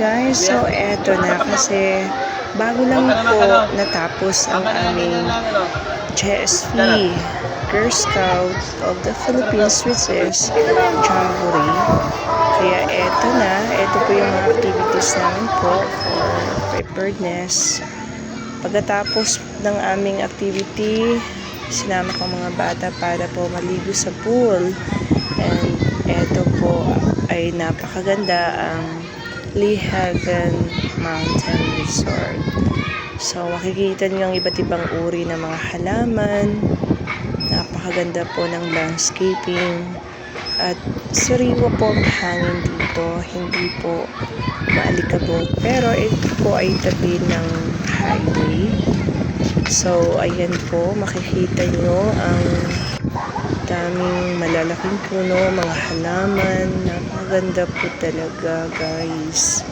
guys, so eto na kasi bago lang po natapos ang aming GSV, Girl Scout of the Philippines, which is Jamboree. Kaya eto po yung mga activities namin po for preparedness. Pagkatapos ng aming activity, sinama ko mga bata para po maligo sa pool. And eto po ay napakaganda ang Lee Heaven Mountain Resort. So makikita niyo ang iba't ibang uri ng mga halaman. Napakaganda po ng landscaping. At sariwa po ang hangin dito. Hindi po maalikabok. Pero ito po ay tabi ng highway. So ayan po, makikita niyo ang daming malalaking puno, mga halaman. Napakaganda po talaga, guys.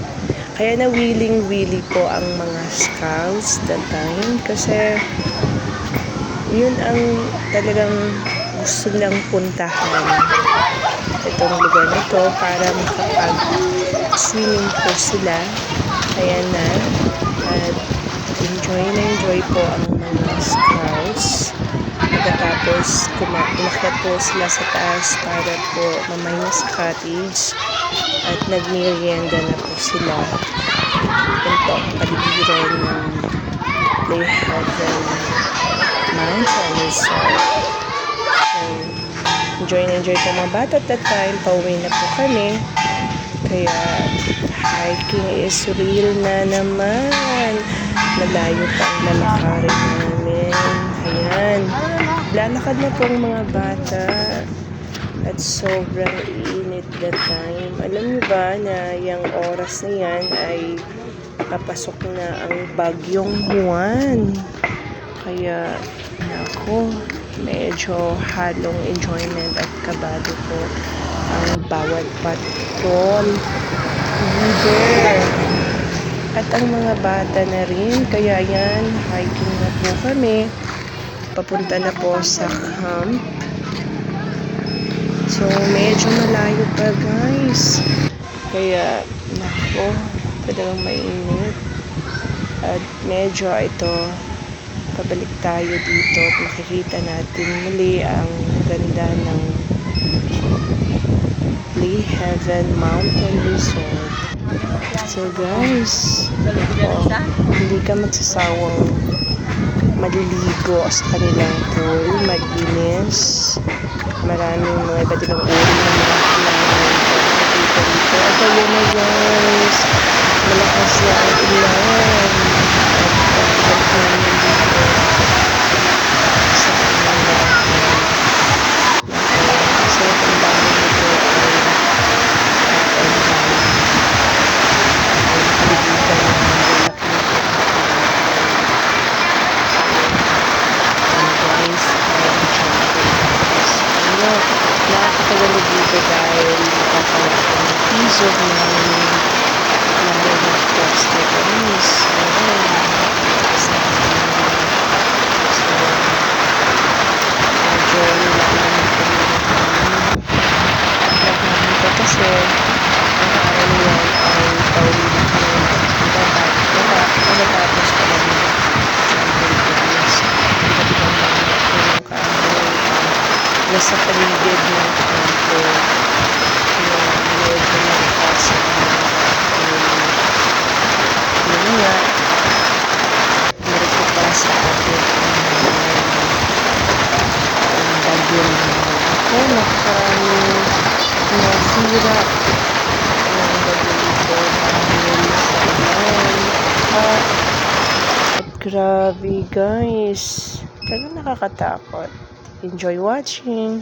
Kaya willing po ang mga scouts that time kasi yun ang talagang gusto lang puntahan itong lugar na to para makapag-swimming po sila. Ayan na. At enjoy po ang mga scouts. Pagkatapos umakyat po sila sa taas para po mamahinga sa cottage at nagmerienda na po sila. Ito po ang paligiran ng Lee Heaven Mountain Resort. So, enjoy po mga bata at that time. Pauwi na po kami. Kaya hiking is real na naman. Malayo pa ang lalakarin namin. Ayan. Lalakad na po ang mga bata at sobrang init that time. Alam niyo ba na yung oras na yan ay papasok na ang bagyong Juan. Kaya, nako, medyo halong enjoyment at kabado po ang bawat patrol leader. At ang mga bata na rin. Kaya yan, hiking na po kami. Papunta na po sa camp. So, medyo malayo pa, guys. Kaya, nako, talagang mainit. At medyo ito, pabalik tayo dito at makikita natin muli ang ganda ng Lee Heaven Mountain Resort. So, guys, hindi ka magsasawang maliligo sa kanilang pool, malinis. Maraming mga iba't ibang uri ng mga halaman dito. At ayun na, guys, malakas na ang ulan. At pagbalik namin dito sa kanilang bahay. Kasi ang bahay nito ay nakakaganda dito dahil nakakalat ng peace of mind, nakaka-relax na kami. Medyo nilaman kami naghahanda kasi ang araw niyan ay pauwi na kami matatapos pa namin iba't ibang mga punong kahoy nasa paligid ng kampo yung medyo malakas yun nga marito pa sa atin ang bagyo na ako nakakaraming nasira ng bagyo dito dahil sa ulan at grabe, guys, talagang nakakatakot. Enjoy watching.